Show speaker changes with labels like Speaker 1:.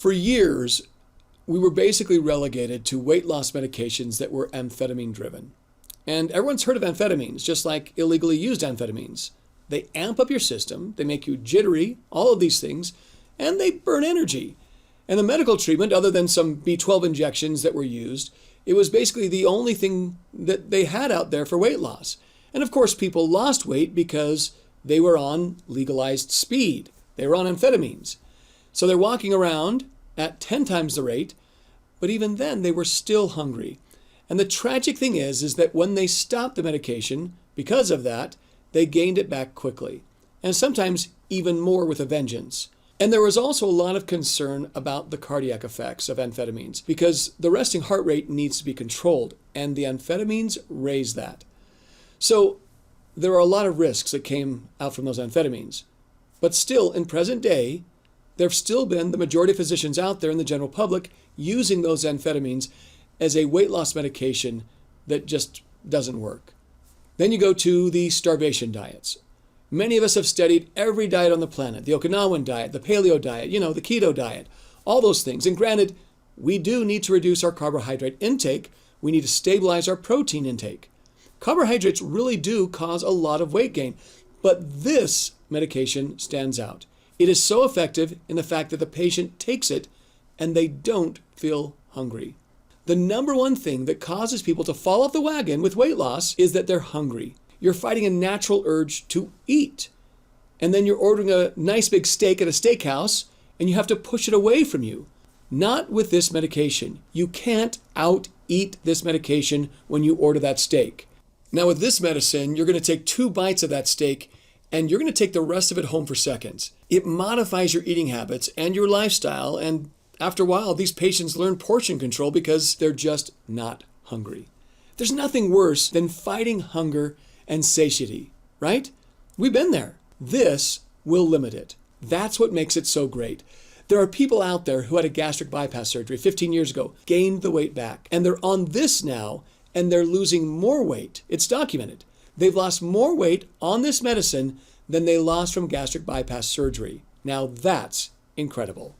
Speaker 1: For years, we were basically relegated to weight loss medications that were amphetamine driven. And everyone's heard of amphetamines, just like illegally used amphetamines. They amp up your system, they make you jittery, all of these things, and they burn energy. And the medical treatment, other than some B12 injections that were used, it was basically the only thing that they had out there for weight loss. And of course, people lost weight because they were on legalized speed. They were on amphetamines. So they're walking around at 10 times the rate, but even then they were still hungry. And the tragic thing is that when they stopped the medication, because of that, they gained it back quickly, and sometimes even more with a vengeance. And there was also a lot of concern about the cardiac effects of amphetamines because the resting heart rate needs to be controlled, and the amphetamines raise that. So there are a lot of risks that came out from those amphetamines. But still, in present day, there have still been the majority of physicians out there in the general public using those amphetamines as a weight loss medication that just doesn't work. Then you go to the starvation diets. Many of us have studied every diet on the planet, the Okinawan diet, the paleo diet, the keto diet, all those things. And granted, we do need to reduce our carbohydrate intake. We need to stabilize our protein intake. Carbohydrates really do cause a lot of weight gain, but this medication stands out. It is so effective in the fact that the patient takes it and they don't feel hungry. The number one thing that causes people to fall off the wagon with weight loss is that they're hungry. You're fighting a natural urge to eat. And then you're ordering a nice big steak at a steakhouse and you have to push it away from you. Not with this medication. You can't out-eat this medication when you order that steak. Now with this medicine, you're going to take 2 bites of that steak and you're going to take the rest of it home for seconds. It modifies your eating habits and your lifestyle, and after a while, these patients learn portion control because they're just not hungry. There's nothing worse than fighting hunger and satiety, right? We've been there. This will limit it. That's what makes it so great. There are people out there who had a gastric bypass surgery 15 years ago, gained the weight back, and they're on this now, and they're losing more weight. It's documented. They've lost more weight on this medicine than they lost from gastric bypass surgery. Now that's incredible.